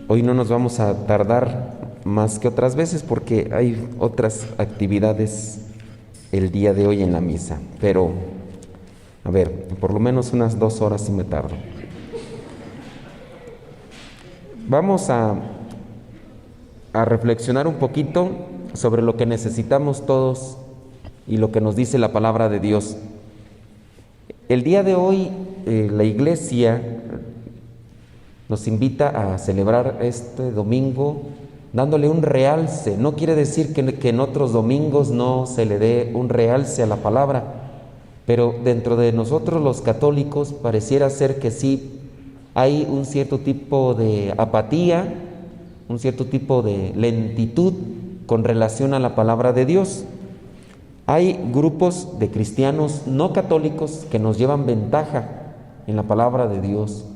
Hoy no nos vamos a tardar más que otras veces porque hay otras actividades el día de hoy en la misa, pero a ver, por lo menos unas 2 horas sí me tardo. Vamos a reflexionar un poquito sobre lo que necesitamos todos y lo que nos dice la palabra de Dios. El día de hoy la Iglesia nos invita a celebrar este domingo dándole un realce. No quiere decir que en otros domingos no se le dé un realce a la palabra, pero dentro de nosotros los católicos pareciera ser que sí hay un cierto tipo de apatía, un cierto tipo de lentitud con relación a la palabra de Dios. Hay grupos de cristianos no católicos que nos llevan ventaja en la palabra de Dios.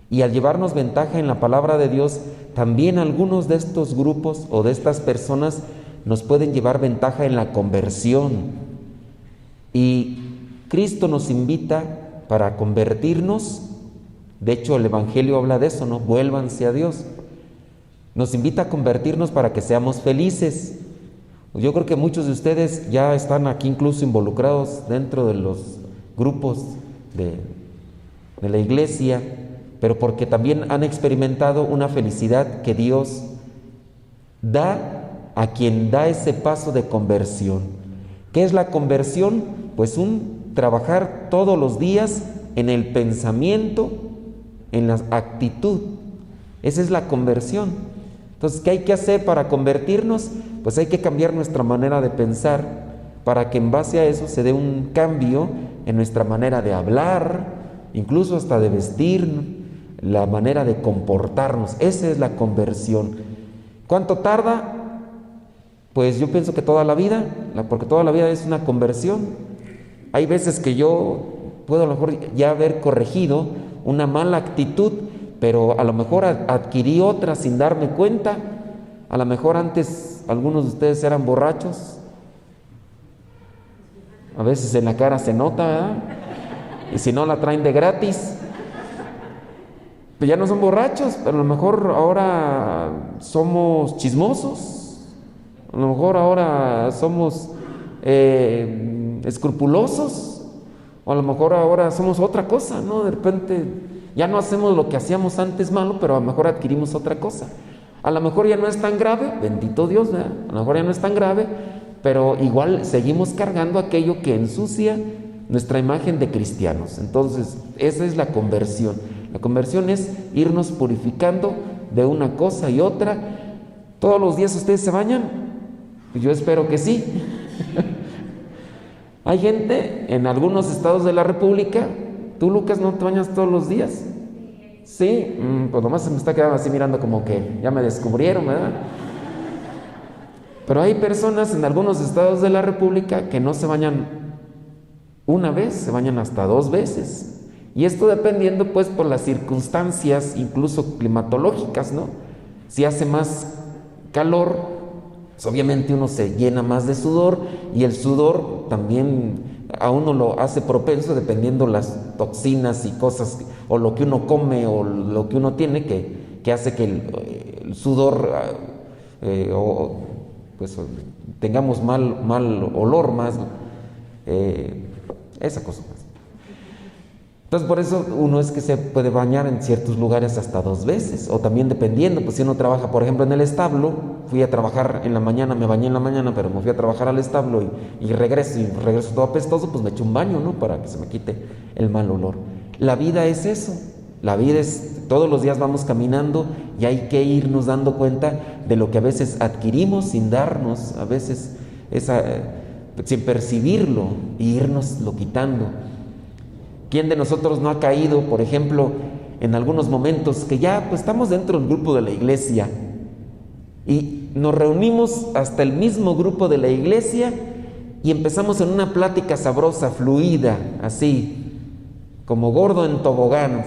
Y al llevarnos ventaja en la palabra de Dios, también algunos de estos grupos o de estas personas nos pueden llevar ventaja en la conversión. Y Cristo nos invita para convertirnos. De hecho, el Evangelio habla de eso, ¿no? Vuélvanse a Dios. Nos invita a convertirnos para que seamos felices. Yo creo que muchos de ustedes ya están aquí incluso involucrados dentro de los grupos de la iglesia, pero porque también han experimentado una felicidad que Dios da a quien da ese paso de conversión. ¿Qué es la conversión? Pues un trabajar todos los días en el pensamiento, en la actitud. Esa es la conversión. Entonces, ¿qué hay que hacer para convertirnos? Pues hay que cambiar nuestra manera de pensar para que en base a eso se dé un cambio en nuestra manera de hablar, incluso hasta de vestir, la manera de comportarnos. Esa es la conversión. ¿Cuánto tarda? Pues yo pienso que toda la vida, porque toda la vida es una conversión. Hay veces que yo puedo a lo mejor ya haber corregido una mala actitud, pero a lo mejor adquirí otra sin darme cuenta. A lo mejor antes algunos de ustedes eran borrachos. A veces en la cara se nota, ¿verdad? Y si no, la traen de gratis. Pero ya no son borrachos, pero a lo mejor ahora somos chismosos. A lo mejor ahora somos escrupulosos. O a lo mejor ahora somos otra cosa, ¿no? De repente ya no hacemos lo que hacíamos antes malo, pero a lo mejor adquirimos otra cosa. A lo mejor ya no es tan grave, bendito Dios, ¿verdad? A lo mejor ya no es tan grave, pero igual seguimos cargando aquello que ensucia nuestra imagen de cristianos. Entonces, esa es la conversión. La conversión es irnos purificando de una cosa y otra. ¿Todos los días ustedes se bañan? Yo espero que sí. Hay gente en algunos estados de la República. ¿Tú, Lucas, no te bañas todos los días? Sí, pues nomás se me está quedando así mirando como que ya me descubrieron, ¿verdad? Pero hay personas en algunos estados de la República que no se bañan una vez, se bañan hasta 2 veces. Y esto dependiendo pues por las circunstancias incluso climatológicas, ¿no? Si hace más calor, pues obviamente uno se llena más de sudor, y el sudor también a uno lo hace propenso dependiendo las toxinas y cosas, o lo que uno come o lo que uno tiene, que hace que el sudor pues tengamos mal olor, más esa cosa. Entonces por eso uno es que se puede bañar en ciertos lugares hasta 2 veces, o también dependiendo, pues si uno trabaja por ejemplo en el establo, fui a trabajar en la mañana, me bañé en la mañana, pero me fui a trabajar al establo y regreso todo apestoso, pues me echo un baño, ¿no? Para que se me quite el mal olor. La vida es eso, la vida es, todos los días vamos caminando y hay que irnos dando cuenta de lo que a veces adquirimos sin darnos, a veces sin percibirlo, y irnoslo quitando. ¿Quién de nosotros no ha caído, por ejemplo, en algunos momentos que ya pues estamos dentro del grupo de la iglesia y nos reunimos hasta el mismo grupo de la iglesia y empezamos en una plática sabrosa, fluida, así, como gordo en tobogán?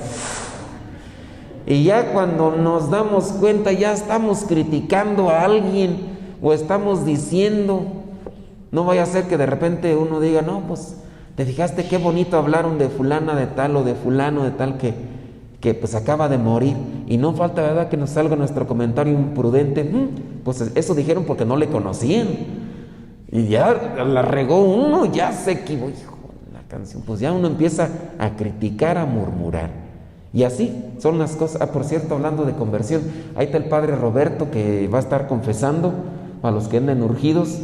Y ya cuando nos damos cuenta ya estamos criticando a alguien o estamos diciendo, no vaya a ser que de repente uno diga, no, pues ¿te fijaste qué bonito hablaron de fulana de tal o de fulano de tal que pues acaba de morir? Y no falta, ¿verdad?, que nos salga nuestro comentario imprudente. Pues eso dijeron porque no le conocían. Y ya la regó uno, ya se equivocó la canción. Pues ya uno empieza a criticar, a murmurar. Y así son las cosas. Por cierto, hablando de conversión, ahí está el padre Roberto que va a estar confesando a los que anden urgidos.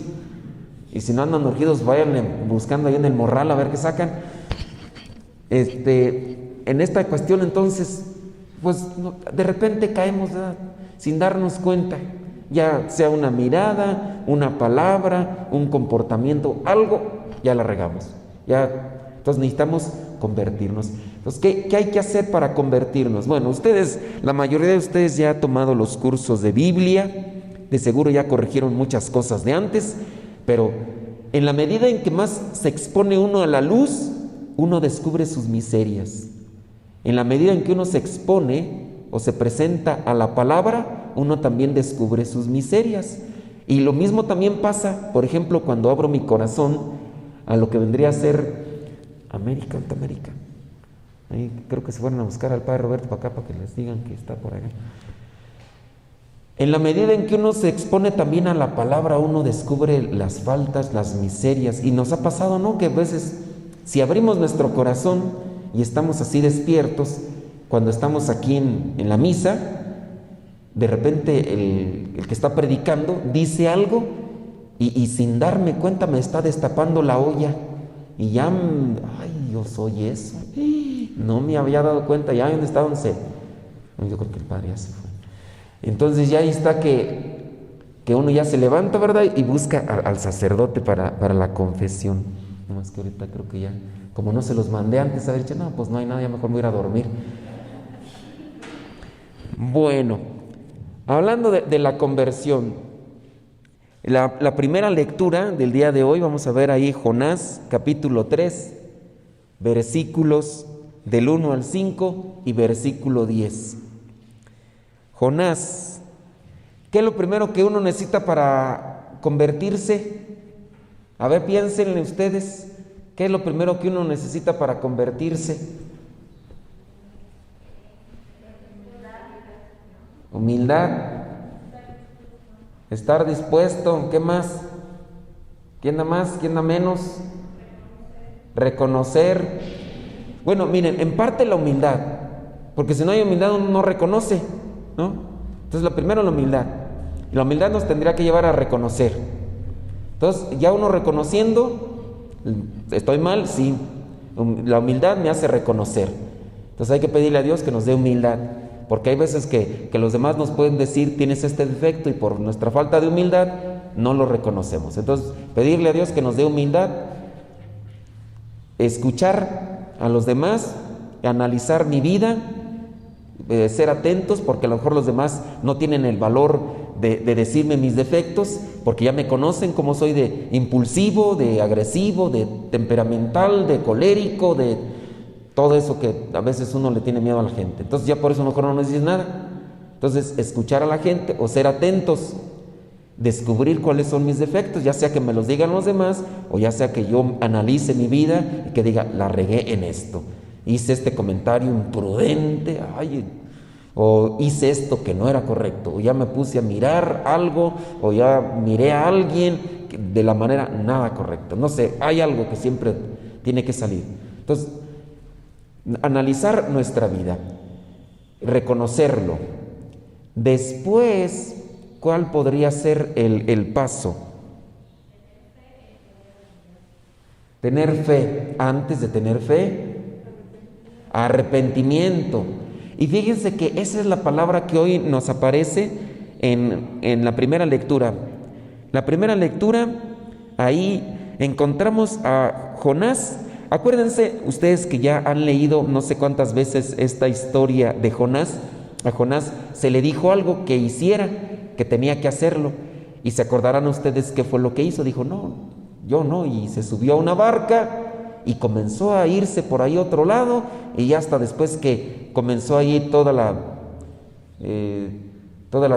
Y si no andan urgidos, vayan buscando ahí en el morral a ver qué sacan. En esta cuestión, entonces, pues de repente caemos, ¿verdad?, sin darnos cuenta. Ya sea una mirada, una palabra, un comportamiento, algo, ya la regamos. Entonces necesitamos convertirnos. Entonces, ¿qué hay que hacer para convertirnos? Bueno, la mayoría de ustedes ya ha tomado los cursos de Biblia, de seguro ya corrigieron muchas cosas de antes, pero en la medida en que más se expone uno a la luz, uno descubre sus miserias. En la medida en que uno se expone o se presenta a la palabra, uno también descubre sus miserias. Y lo mismo también pasa, por ejemplo, cuando abro mi corazón a lo que vendría a ser América. Ahí creo que se fueron a buscar al padre Roberto para acá para que les digan que está por allá. En la medida en que uno se expone también a la palabra, uno descubre las faltas, las miserias. Y nos ha pasado, ¿no?, que a veces, si abrimos nuestro corazón y estamos así despiertos, cuando estamos aquí en la misa, de repente el que está predicando dice algo y sin darme cuenta me está destapando la olla. Y ya, ay, yo soy eso. No me había dado cuenta, ya dónde está, yo creo que el padre ya se fue. Entonces ya ahí está que uno ya se levanta, ¿verdad?, y busca al sacerdote para la confesión. No más que ahorita creo que ya, como no se los mandé antes, haber dicho, no, pues no hay nada, ya mejor me voy a ir a dormir. Bueno, hablando de la conversión, la primera lectura del día de hoy, vamos a ver ahí Jonás, capítulo 3, versículos del 1 al 5 y versículo 10. Jonás, ¿qué es lo primero que uno necesita para convertirse? A ver, piénsenle ustedes, ¿qué es lo primero que uno necesita para convertirse? Humildad, estar dispuesto, ¿qué más? ¿Quién da más? ¿Quién da menos? Reconocer. Bueno, miren, en parte la humildad, porque si no hay humildad uno no reconoce, ¿no? Entonces lo primero es la humildad. Y la humildad nos tendría que llevar a reconocer. Entonces ya uno reconociendo, ¿estoy mal? Sí. La humildad me hace reconocer. Entonces hay que pedirle a Dios que nos dé humildad, porque hay veces que los demás nos pueden decir tienes este defecto y por nuestra falta de humildad no lo reconocemos. Entonces pedirle a Dios que nos dé humildad, escuchar a los demás, analizar mi vida, ser atentos, porque a lo mejor los demás no tienen el valor de decirme mis defectos, porque ya me conocen como soy de impulsivo, de agresivo, de temperamental, de colérico, de todo eso que a veces uno le tiene miedo a la gente. Entonces ya por eso a lo mejor no nos dices nada. Entonces escuchar a la gente o ser atentos, descubrir cuáles son mis defectos, ya sea que me los digan los demás o ya sea que yo analice mi vida y que diga, la regué en esto, hice este comentario imprudente, o hice esto que no era correcto, o ya me puse a mirar algo, o ya miré a alguien de la manera nada correcta. No sé, hay algo que siempre tiene que salir. Entonces, analizar nuestra vida, reconocerlo. Después, ¿cuál podría ser el paso? Tener fe. Antes de tener fe, arrepentimiento. Y fíjense que esa es la palabra que hoy nos aparece en la primera lectura. La primera lectura, ahí encontramos a Jonás. Acuérdense ustedes que ya han leído no sé cuántas veces esta historia de Jonás. A Jonás se le dijo algo que hiciera, que tenía que hacerlo. Y se acordarán ustedes qué fue lo que hizo. Dijo, no, yo no. Y se subió a una barca y comenzó a irse por ahí a otro lado. Y ya hasta después que comenzó ahí toda la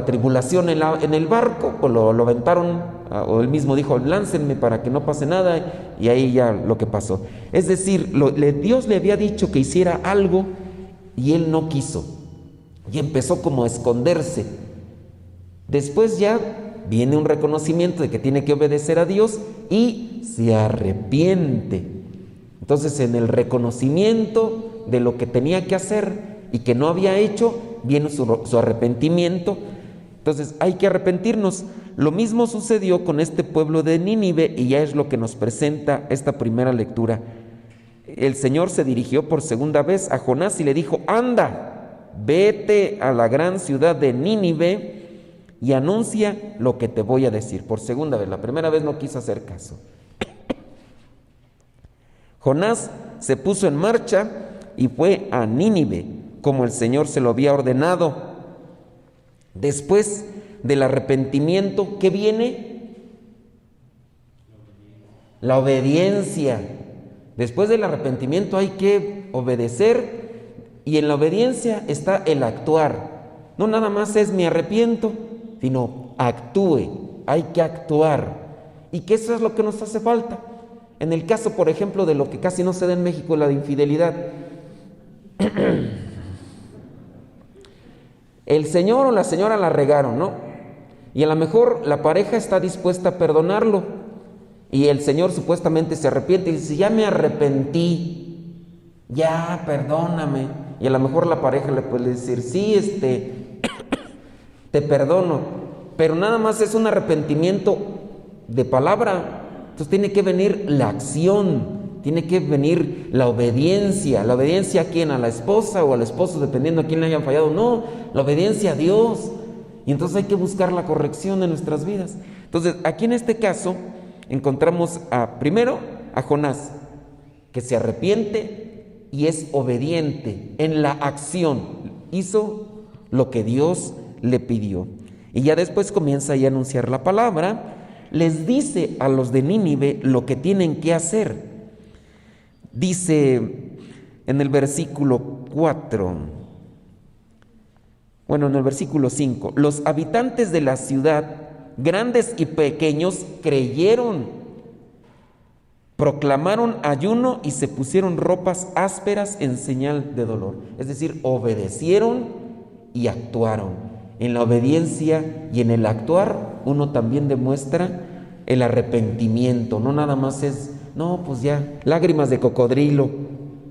tribulación en el barco, pues lo aventaron, o él mismo dijo, láncenme para que no pase nada, y ahí ya lo que pasó. Es decir, Dios le había dicho que hiciera algo y él no quiso. y empezó como a esconderse. Después ya viene un reconocimiento de que tiene que obedecer a Dios y se arrepiente. Entonces, en el reconocimiento de lo que tenía que hacer y que no había hecho, viene su arrepentimiento. Entonces, hay que arrepentirnos. Lo mismo sucedió con este pueblo de Nínive y ya es lo que nos presenta esta primera lectura. El Señor se dirigió por segunda vez a Jonás y le dijo: anda, vete a la gran ciudad de Nínive y anuncia lo que te voy a decir. Por segunda vez, la primera vez no quiso hacer caso. Jonás se puso en marcha y fue a Nínive, como el Señor se lo había ordenado. Después del arrepentimiento, ¿qué viene? La obediencia. Después del arrepentimiento hay que obedecer, y en la obediencia está el actuar. No nada más es me arrepiento, sino actúe, hay que actuar. Y que eso es lo que nos hace falta. En el caso, por ejemplo, de lo que casi no se da en México, la de infidelidad. El señor o la señora la regaron, ¿no? Y a lo mejor la pareja está dispuesta a perdonarlo. Y el señor supuestamente se arrepiente y dice: ya me arrepentí, ya perdóname. Y a lo mejor la pareja le puede decir: sí, te perdono. Pero nada más es un arrepentimiento de palabra. Entonces tiene que venir la acción, tiene que venir la obediencia. ¿La obediencia a quién? ¿A la esposa o al esposo? Dependiendo a quién le hayan fallado. No, la obediencia a Dios. Y entonces hay que buscar la corrección en nuestras vidas. Entonces, aquí en este caso encontramos primero a Jonás, que se arrepiente y es obediente en la acción. Hizo lo que Dios le pidió. Y ya después comienza ahí a anunciar la palabra. Les dice a los de Nínive lo que tienen que hacer. Dice en el versículo 4, en el versículo 5, los habitantes de la ciudad, grandes y pequeños, creyeron, proclamaron ayuno y se pusieron ropas ásperas en señal de dolor. Es decir, obedecieron y actuaron. En la obediencia y en el actuar uno también demuestra el arrepentimiento. No nada más es, no, pues ya, lágrimas de cocodrilo.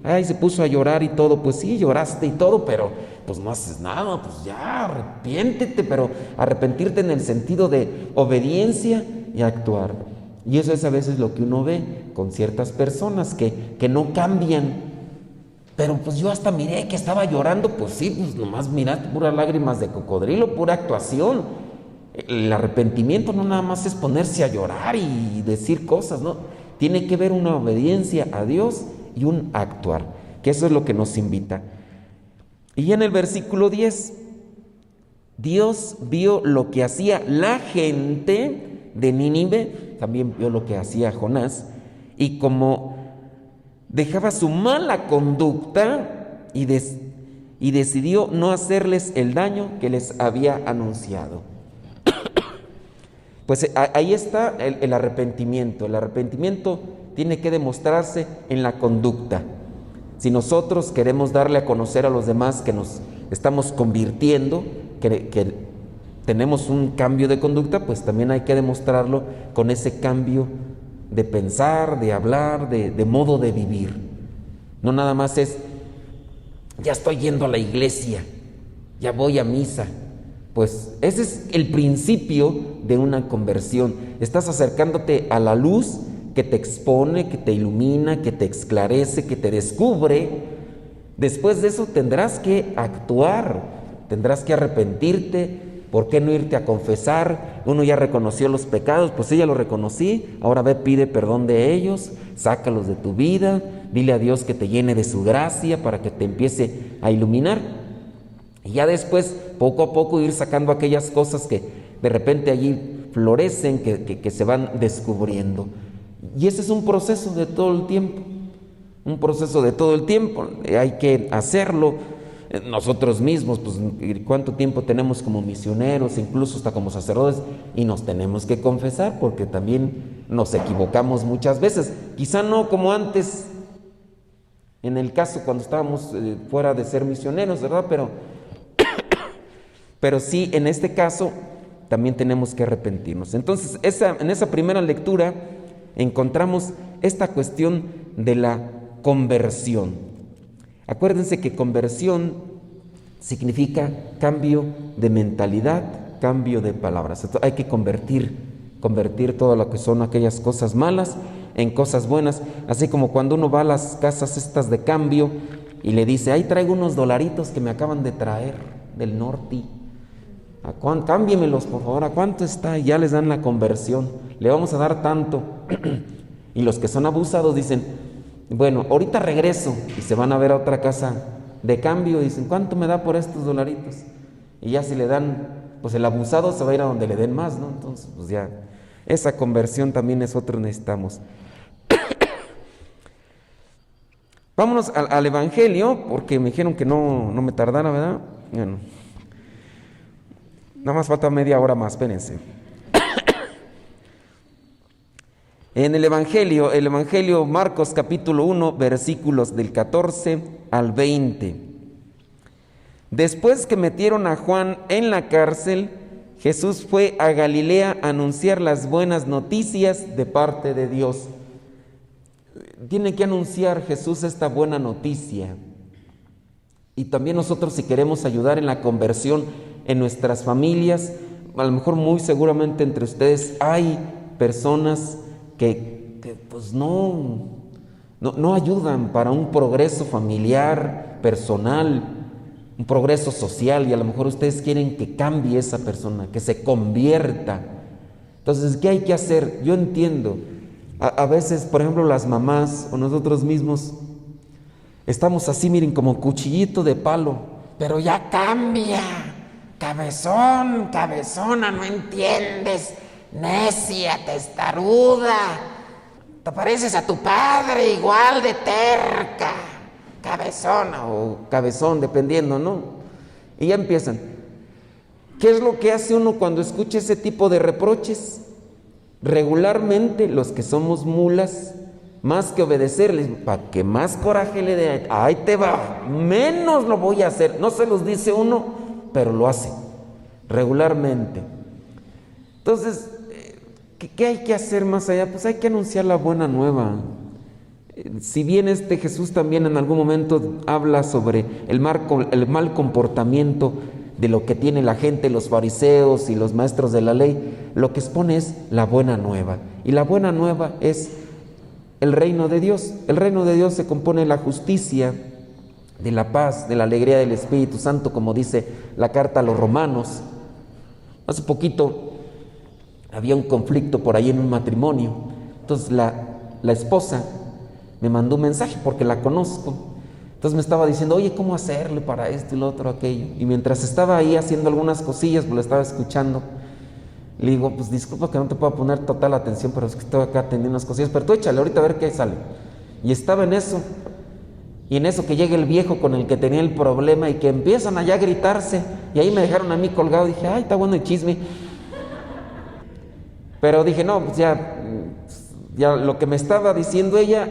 Ay, se puso a llorar y todo. Pues sí, lloraste y todo, pero pues no haces nada. Pues ya, arrepiéntete, pero arrepentirte en el sentido de obediencia y actuar. Y eso es a veces lo que uno ve con ciertas personas que no cambian. Pero pues yo hasta miré que estaba llorando. Pues sí, pues nomás miraste puras lágrimas de cocodrilo, pura actuación. El arrepentimiento no nada más es ponerse a llorar y decir cosas, ¿no? Tiene que haber una obediencia a Dios y un actuar, que eso es lo que nos invita. Y en el versículo 10, Dios vio lo que hacía la gente de Nínive, también vio lo que hacía Jonás, y como dejaba su mala conducta y decidió no hacerles el daño que les había anunciado. Pues ahí está el arrepentimiento. El arrepentimiento tiene que demostrarse en la conducta. Si nosotros queremos darle a conocer a los demás que nos estamos convirtiendo, que tenemos un cambio de conducta, pues también hay que demostrarlo con ese cambio de pensar, de hablar, de modo de vivir. No nada más es, ya estoy yendo a la iglesia, ya voy a misa. Pues ese es el principio de una conversión. Estás acercándote a la luz que te expone, que te ilumina, que te esclarece, que te descubre. Después de eso tendrás que actuar, tendrás que arrepentirte. ¿Por qué no irte a confesar? Uno ya reconoció los pecados, pues sí, ya los reconocí, ahora ve, pide perdón de ellos, sácalos de tu vida, dile a Dios que te llene de su gracia para que te empiece a iluminar. Y ya después, poco a poco, ir sacando aquellas cosas que de repente allí florecen, que se van descubriendo. Y ese es un proceso de todo el tiempo, hay que hacerlo. Nosotros mismos, pues cuánto tiempo tenemos como misioneros, incluso hasta como sacerdotes, y nos tenemos que confesar porque también nos equivocamos muchas veces, quizá no como antes, en el caso cuando estábamos fuera de ser misioneros, ¿verdad? Pero Pero sí, en este caso, también tenemos que arrepentirnos. Entonces, en esa primera lectura encontramos esta cuestión de la conversión. Acuérdense que conversión significa cambio de mentalidad, cambio de palabras. Entonces, hay que convertir todo lo que son aquellas cosas malas en cosas buenas, así como cuando uno va a las casas estas de cambio y le dice, ahí traigo unos dolaritos que me acaban de traer del norte, cámbiemelos por favor, ¿a cuánto está? Y ya les dan la conversión, le vamos a dar tanto. Y los que son abusados dicen, bueno, ahorita regreso, y se van a ver a otra casa de cambio y dicen, ¿cuánto me da por estos dolaritos? Y ya si le dan, pues el abusado se va a ir a donde le den más, ¿no? Entonces, pues ya, esa conversión también nosotros necesitamos. Vámonos al Evangelio, porque me dijeron que no me tardara, ¿verdad? Bueno, nada más falta media hora más, espérense. En el Evangelio Marcos capítulo 1, versículos del 14 al 20. Después que metieron a Juan en la cárcel, Jesús fue a Galilea a anunciar las buenas noticias de parte de Dios. Tiene que anunciar Jesús esta buena noticia. Y también nosotros, si queremos ayudar en la conversión en nuestras familias, a lo mejor muy seguramente entre ustedes hay personas que pues no ayudan para un progreso familiar, personal, un progreso social, y a lo mejor ustedes quieren que cambie esa persona, que se convierta. Entonces, ¿qué hay que hacer? Yo entiendo, a veces, por ejemplo, las mamás o nosotros mismos estamos así, miren, como cuchillito de palo, pero ya cambia, cabezón, cabezona, no entiendes, necia, testaruda, te pareces a tu padre, igual de terca, cabezona o cabezón, dependiendo, ¿no? Y ya empiezan. ¿Qué es lo que hace uno cuando escucha ese tipo de reproches? Regularmente los que somos mulas, más que obedecerles, para que más coraje le dé, ahí te va, menos lo voy a hacer. No se los dice uno, pero lo hace regularmente. Entonces, ¿qué hay que hacer más allá? Pues hay que anunciar la buena nueva. Si bien Jesús también en algún momento habla sobre el mal comportamiento de lo que tiene la gente, los fariseos y los maestros de la ley, lo que expone es la buena nueva. Y la buena nueva es el reino de Dios. El reino de Dios se compone de la justicia, de la paz, de la alegría del Espíritu Santo, como dice la carta a los Romanos. Hace poquito había un conflicto por ahí en un matrimonio. Entonces la esposa me mandó un mensaje porque la conozco. Entonces me estaba diciendo, oye, ¿cómo hacerle para esto y lo otro, aquello? Y mientras estaba ahí haciendo algunas cosillas, pues lo estaba escuchando. Le digo, pues disculpa que no te puedo poner total atención, pero es que estoy acá atendiendo unas cosillas, pero tú échale ahorita a ver qué sale. Y estaba en eso. Y en eso que llega el viejo con el que tenía el problema y que empiezan allá a gritarse. Y ahí me dejaron a mí colgado. Dije, ay, está bueno el chisme. Pero dije, no, pues ya lo que me estaba diciendo ella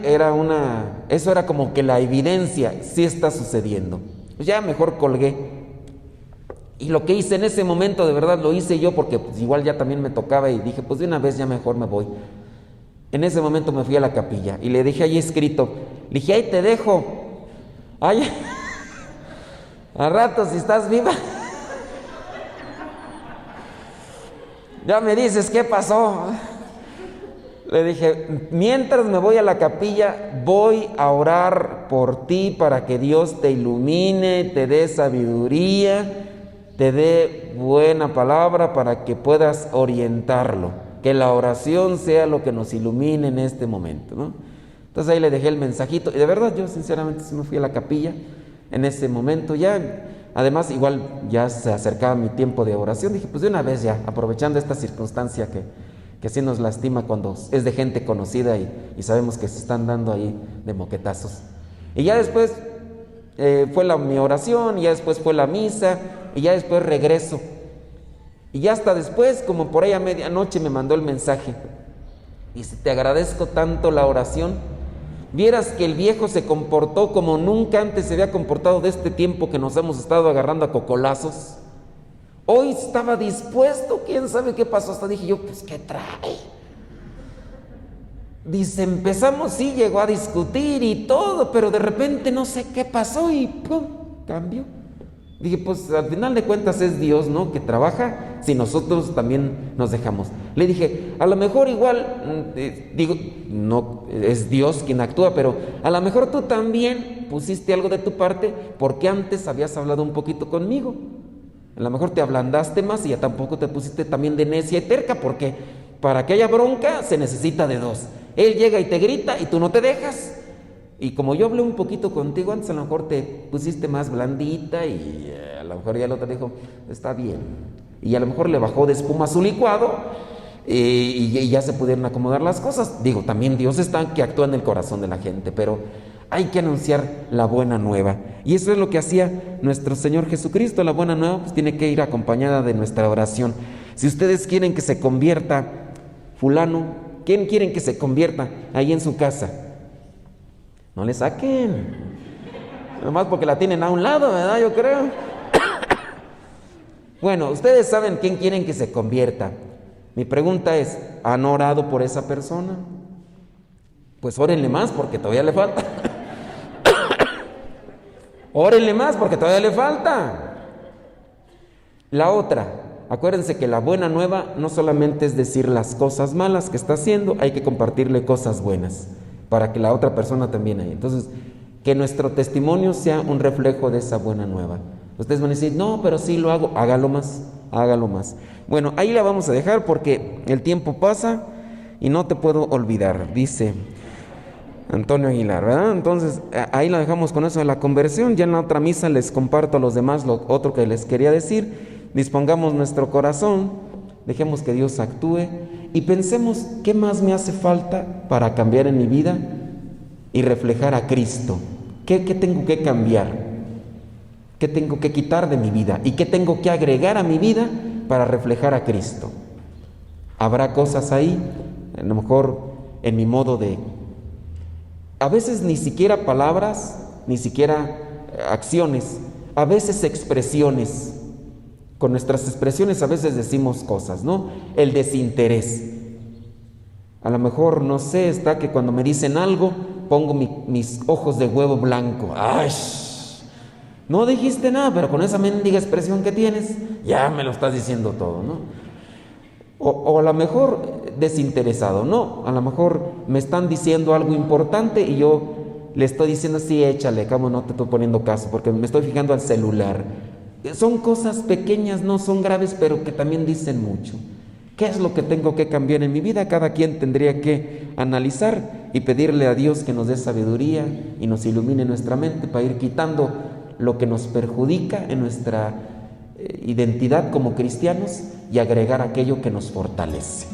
eso era como que la evidencia, sí está sucediendo. Pues ya mejor colgué. Y lo que hice en ese momento, de verdad lo hice yo porque pues igual ya también me tocaba y dije, pues de una vez ya mejor me voy. En ese momento me fui a la capilla y le dejé ahí escrito, le dije, ahí te dejo. Ay, a rato si estás viva. Ya me dices qué pasó. Le dije, mientras me voy a la capilla, voy a orar por ti para que Dios te ilumine, te dé sabiduría, te dé buena palabra para que puedas orientarlo. Que la oración sea lo que nos ilumine en este momento, ¿no? Entonces ahí le dejé el mensajito. Y de verdad yo sinceramente sí me fui a la capilla en ese momento. Ya, además igual ya se acercaba mi tiempo de oración. Dije, pues de una vez ya, aprovechando esta circunstancia que sí nos lastima cuando es de gente conocida y sabemos que se están dando ahí de moquetazos. Y ya después fue mi oración, y ya después fue la misa, y ya después regreso. Y ya hasta después, como por ahí a medianoche, me mandó el mensaje. Dice, te agradezco tanto la oración. Vieras que el viejo se comportó como nunca antes se había comportado de este tiempo que nos hemos estado agarrando a cocolazos. Hoy estaba dispuesto, quién sabe qué pasó. Hasta dije yo, pues, ¿qué trae? Dice, empezamos, sí, llegó a discutir y todo, pero de repente no sé qué pasó y ¡pum! Cambió. Dije, pues al final de cuentas es Dios, ¿no?, que trabaja si nosotros también nos dejamos. Le dije, a lo mejor igual, digo, no es Dios quien actúa, pero a lo mejor tú también pusiste algo de tu parte porque antes habías hablado un poquito conmigo. A lo mejor te ablandaste más y ya tampoco te pusiste también de necia y terca, porque para que haya bronca se necesita de dos. Él llega y te grita y tú no te dejas. Y como yo hablé un poquito contigo antes, a lo mejor te pusiste más blandita y a lo mejor ya el otro dijo, está bien. Y a lo mejor le bajó de espuma a su licuado y ya se pudieron acomodar las cosas. Digo, también Dios está que actúa en el corazón de la gente, pero hay que anunciar la buena nueva. Y eso es lo que hacía nuestro Señor Jesucristo. La buena nueva pues tiene que ir acompañada de nuestra oración. Si ustedes quieren que se convierta fulano, ¿quién quieren que se convierta ahí en su casa? No le saquen, nomás porque la tienen a un lado, ¿verdad? Yo creo. Bueno, ustedes saben quién quieren que se convierta. Mi pregunta es, ¿han orado por esa persona? Pues órenle más porque todavía le falta. Órenle más porque todavía le falta. La otra, acuérdense que la buena nueva no solamente es decir las cosas malas que está haciendo, hay que compartirle cosas buenas para que la otra persona también haya. Entonces, que nuestro testimonio sea un reflejo de esa buena nueva. Ustedes van a decir, no, pero sí lo hago, hágalo más, hágalo más. Bueno, ahí la vamos a dejar porque el tiempo pasa y no te puedo olvidar, dice Antonio Aguilar, ¿verdad? Entonces, ahí la dejamos con eso de la conversión. Ya en la otra misa les comparto a los demás lo otro que les quería decir. Dispongamos nuestro corazón, dejemos que Dios actúe y pensemos qué más me hace falta para cambiar en mi vida y reflejar a Cristo. ¿Qué tengo que cambiar? ¿Qué tengo que quitar de mi vida? ¿Y qué tengo que agregar a mi vida para reflejar a Cristo? Habrá cosas ahí, a lo mejor en mi modo de... A veces ni siquiera palabras, ni siquiera acciones, a veces expresiones. Con nuestras expresiones a veces decimos cosas, ¿no? El desinterés. A lo mejor, no sé, está que cuando me dicen algo, pongo mis ojos de huevo blanco. ¡Ay! No dijiste nada, pero con esa mendiga expresión que tienes, ya me lo estás diciendo todo, ¿no? O a lo mejor desinteresado, ¿no? A lo mejor me están diciendo algo importante y yo le estoy diciendo, sí, échale, cómo no te estoy poniendo caso, porque me estoy fijando al celular. Son cosas pequeñas, no son graves, pero que también dicen mucho. ¿Qué es lo que tengo que cambiar en mi vida? Cada quien tendría que analizar y pedirle a Dios que nos dé sabiduría y nos ilumine nuestra mente para ir quitando lo que nos perjudica en nuestra identidad como cristianos y agregar aquello que nos fortalece.